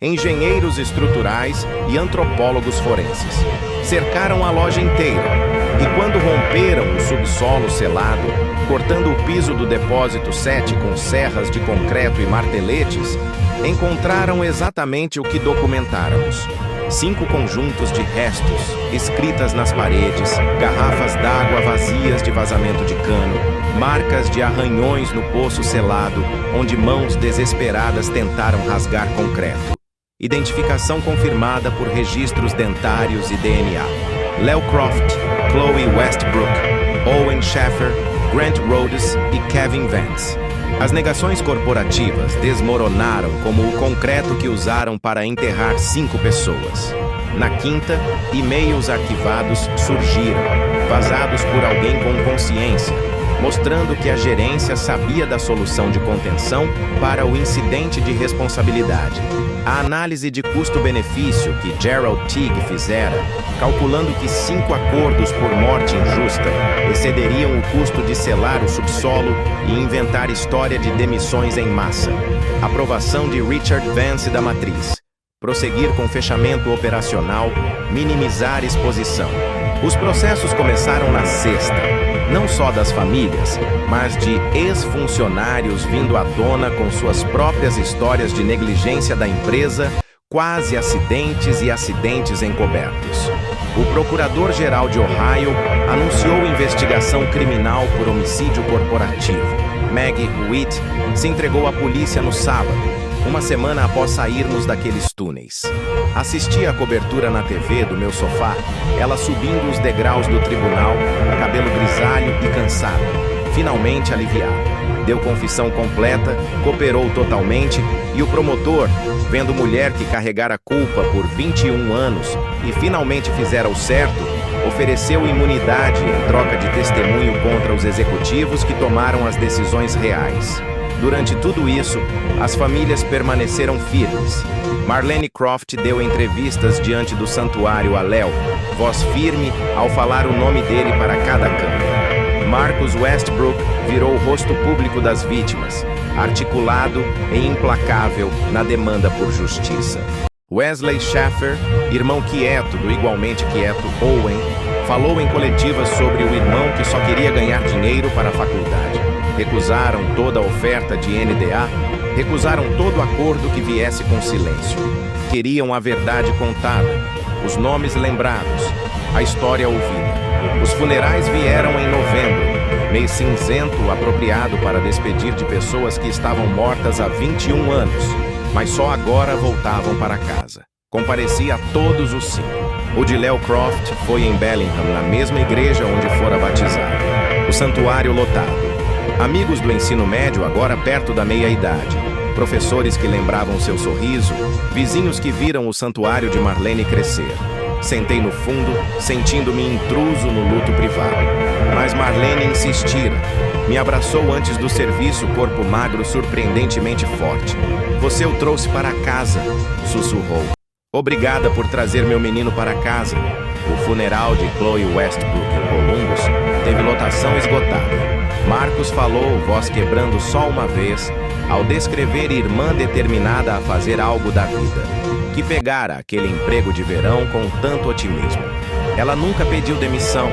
Engenheiros estruturais e antropólogos forenses. Cercaram a loja inteira. E quando romperam o subsolo selado, cortando o piso do depósito 7 com serras de concreto e marteletes, Encontraram exatamente o que documentáramos. 5 conjuntos de restos, escritas nas paredes, garrafas d'água vazias de vazamento de cano, marcas de arranhões no poço selado, onde mãos desesperadas tentaram rasgar concreto. Identificação confirmada por registros dentários e DNA. Leo Croft, Chloe Westbrook, Owen Schaffer, Grant Rhodes e Kevin Vance. As negações corporativas desmoronaram como o concreto que usaram para enterrar 5 pessoas. Na quinta, e-mails arquivados surgiram, vazados por alguém com consciência, mostrando que a gerência sabia da solução de contenção para o incidente de responsabilidade. A análise de custo-benefício que Gerald Teague fizera, calculando que 5 acordos por morte injusta excederiam o custo de selar o subsolo e inventar história de demissões em massa. Aprovação de Richard Vance da matriz. Prosseguir com fechamento operacional, minimizar exposição. Os processos começaram na sexta, não só das famílias, mas de ex-funcionários vindo à tona com suas próprias histórias de negligência da empresa, quase acidentes e acidentes encobertos. O Procurador-Geral de Ohio anunciou investigação criminal por homicídio corporativo. Maggie Witt se entregou à polícia no sábado, uma semana após sairmos daqueles túneis. Assisti à cobertura na TV do meu sofá, ela subindo os degraus do tribunal, cabelo grisalho e cansado, finalmente aliviado. Deu confissão completa, cooperou totalmente e o promotor, vendo mulher que carregara culpa por 21 anos e finalmente fizera o certo, ofereceu imunidade em troca de testemunho contra os executivos que tomaram as decisões reais. Durante tudo isso, as famílias permaneceram firmes. Marlene Croft deu entrevistas diante do santuário a Leo, voz firme ao falar o nome dele para cada câmera. Marcus Westbrook virou o rosto público das vítimas, articulado e implacável na demanda por justiça. Wesley Schaffer, irmão quieto do igualmente quieto Owen, falou em coletivas sobre o irmão que só queria ganhar dinheiro para a faculdade. Recusaram toda a oferta de NDA, recusaram todo acordo que viesse com silêncio. Queriam a verdade contada, os nomes lembrados, a história ouvida. Os funerais vieram em novembro, mês cinzento apropriado para despedir de pessoas que estavam mortas há 21 anos, mas só agora voltavam para casa. Compareci a todos os 5. O de Leo Croft foi em Bellingham, na mesma igreja onde fora batizado. O santuário lotado. Amigos do ensino médio agora perto da meia-idade. Professores que lembravam seu sorriso. Vizinhos que viram o santuário de Marlene crescer. Sentei no fundo, sentindo-me intruso no luto privado. Mas Marlene insistira. Me abraçou antes do serviço, corpo magro surpreendentemente forte. Você o trouxe para casa, sussurrou. Obrigada por trazer meu menino para casa. O funeral de Chloe Westbrook em Columbus teve lotação esgotada. Marcos falou, voz quebrando só uma vez, ao descrever irmã determinada a fazer algo da vida, que pegara aquele emprego de verão com tanto otimismo. Ela nunca pediu demissão,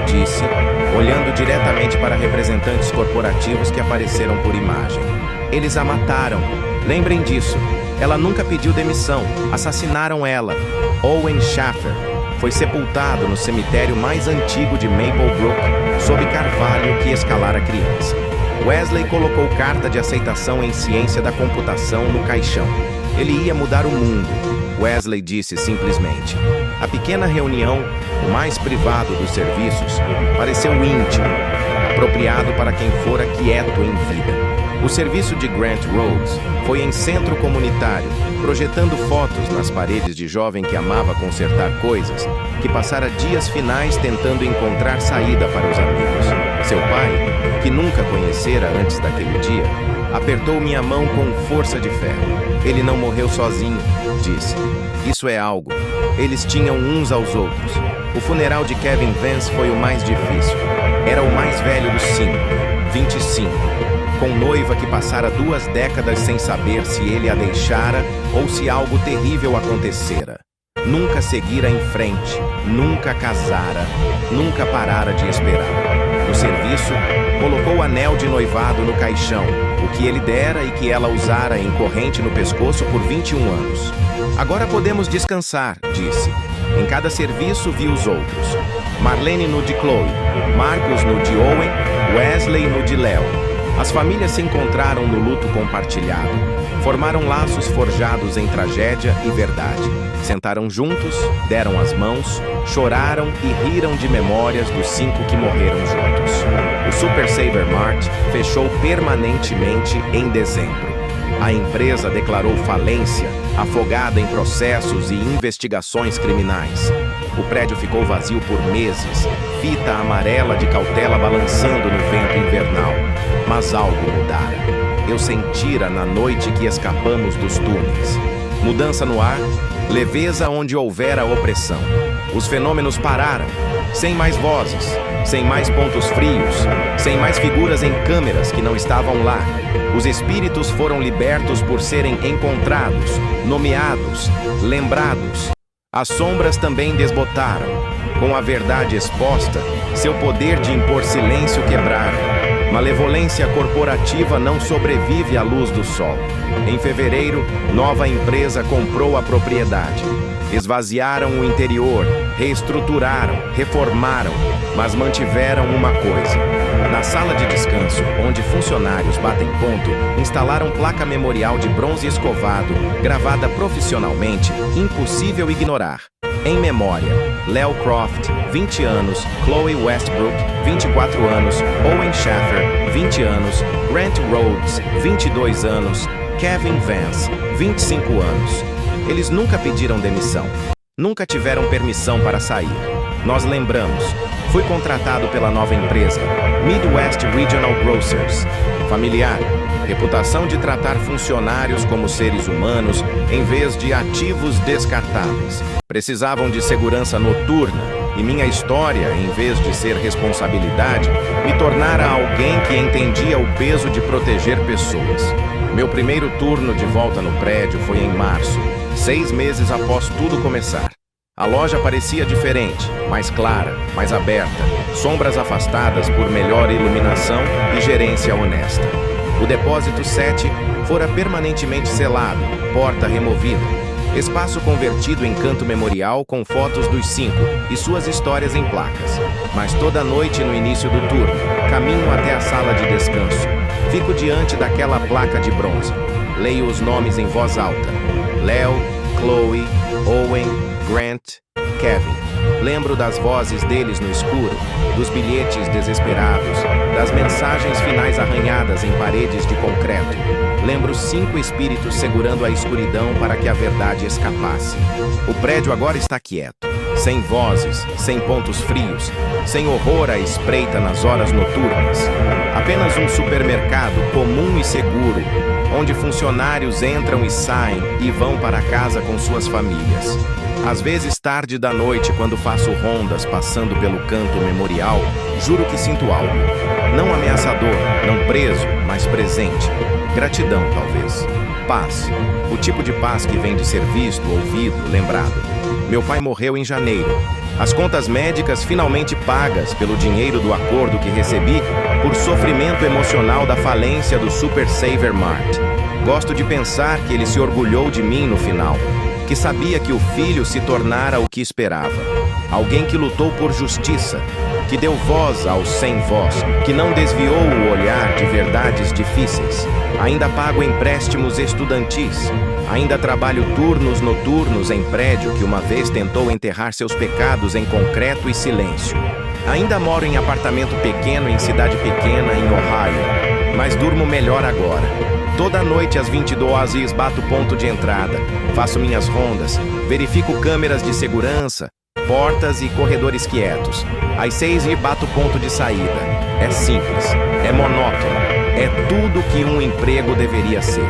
disse, olhando diretamente para representantes corporativos que apareceram por imagem. Eles a mataram. Lembrem disso. Ela nunca pediu demissão. Assassinaram ela. Owen Schaffer foi sepultado no cemitério mais antigo de Maple Brook, sob carvalho que escalara criança. Wesley colocou carta de aceitação em ciência da computação no caixão. Ele ia mudar o mundo. Wesley disse simplesmente. A pequena reunião, o mais privado dos serviços, pareceu íntimo, apropriado para quem fora quieto em vida. O serviço de Grant Rhodes foi em centro comunitário, projetando fotos nas paredes de jovem que amava consertar coisas, que passara dias finais tentando encontrar saída para os amigos. Seu pai, que nunca conhecera antes daquele dia, apertou minha mão com força de ferro. Ele não morreu sozinho, disse. Isso é algo. Eles tinham uns aos outros. O funeral de Kevin Vance foi o mais difícil. Era o mais velho dos 5, 25. Com noiva que passara 2 décadas sem saber se ele a deixara ou se algo terrível acontecera. Nunca seguira em frente, nunca casara, nunca parara de esperar. No do serviço, colocou o anel de noivado no caixão, o que ele dera e que ela usara em corrente no pescoço por 21 anos. Agora podemos descansar, disse. Em cada serviço vi os outros. Marlene no de Chloe, Marcos no de Owen, Wesley no de Léo. As famílias se encontraram no luto compartilhado. Formaram laços forjados em tragédia e verdade. Sentaram juntos, deram as mãos, choraram e riram de memórias dos 5 que morreram juntos. O Super Saver Mart fechou permanentemente em dezembro. A empresa declarou falência, afogada em processos e investigações criminais. O prédio ficou vazio por meses, fita amarela de cautela balançando no vento invernal. Mas algo mudara. Eu sentira na noite que escapamos dos túneis. Mudança no ar, leveza onde houvera opressão. Os fenômenos pararam, sem mais vozes, sem mais pontos frios, sem mais figuras em câmeras que não estavam lá. Os espíritos foram libertos por serem encontrados, nomeados, lembrados. As sombras também desbotaram. Com a verdade exposta, seu poder de impor silêncio quebraram. Malevolência corporativa não sobrevive à luz do sol. Em fevereiro, nova empresa comprou a propriedade. Esvaziaram o interior, reestruturaram, reformaram, mas mantiveram uma coisa. Na sala de descanso, onde funcionários batem ponto, instalaram placa memorial de bronze escovado, gravada profissionalmente, impossível ignorar. Em memória, Léo Croft, 20 anos, Chloe Westbrook, 24 anos, Owen Schaffer, 20 anos, Grant Rhodes, 22 anos, Kevin Vance, 25 anos. Eles nunca pediram demissão. Nunca tiveram permissão para sair. Nós lembramos. Fui contratado pela nova empresa, Midwest Regional Grocers. Familiar. Reputação de tratar funcionários como seres humanos em vez de ativos descartáveis. Precisavam de segurança noturna e minha história, em vez de ser responsabilidade, me tornara alguém que entendia o peso de proteger pessoas. Meu primeiro turno de volta no prédio foi em março, 6 meses após tudo começar. A loja parecia diferente, mais clara, mais aberta, sombras afastadas por melhor iluminação e gerência honesta. O depósito 7 fora permanentemente selado, porta removida. Espaço convertido em canto memorial com fotos dos 5 e suas histórias em placas. Mas toda noite no início do turno, caminho até a sala de descanso. Fico diante daquela placa de bronze. Leio os nomes em voz alta. Léo, Chloe, Owen, Grant, Kevin. Lembro das vozes deles no escuro, dos bilhetes desesperados, das mensagens finais arranhadas em paredes de concreto. Lembro 5 espíritos segurando a escuridão para que a verdade escapasse. O prédio agora está quieto, sem vozes, sem pontos frios, sem horror à espreita nas horas noturnas. Apenas um supermercado comum e seguro, onde funcionários entram e saem e vão para casa com suas famílias. Às vezes tarde da noite, quando faço rondas passando pelo canto memorial, juro que sinto algo. Não ameaçador, não preso, mas presente. Gratidão, talvez. Paz. O tipo de paz que vem de ser visto, ouvido, lembrado. Meu pai morreu em janeiro. As contas médicas finalmente pagas pelo dinheiro do acordo que recebi por sofrimento emocional da falência do Super Saver Mart. Gosto de pensar que ele se orgulhou de mim no final, que sabia que o filho se tornara o que esperava. Alguém que lutou por justiça, que deu voz aos sem voz, que não desviou o olhar de verdades difíceis. Ainda pago empréstimos estudantis. Ainda trabalho turnos noturnos em prédio que uma vez tentou enterrar seus pecados em concreto e silêncio. Ainda moro em apartamento pequeno em cidade pequena em Ohio, mas durmo melhor agora. Toda noite às 22 bato ponto de entrada, faço minhas rondas, verifico câmeras de segurança, portas e corredores quietos. Às 6 bato ponto de saída. É simples, é monótono, é tudo que um emprego deveria ser.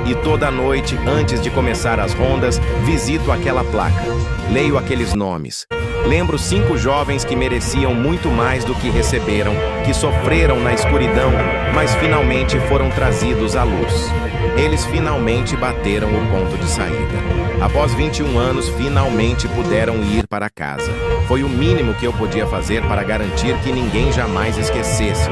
E toda noite, antes de começar as rondas, visito aquela placa, leio aqueles nomes. Lembro 5 jovens que mereciam muito mais do que receberam, que sofreram na escuridão, mas finalmente foram trazidos à luz. Eles finalmente bateram o ponto de saída. Após 21 anos, finalmente puderam ir para casa. Foi o mínimo que eu podia fazer para garantir que ninguém jamais esquecesse.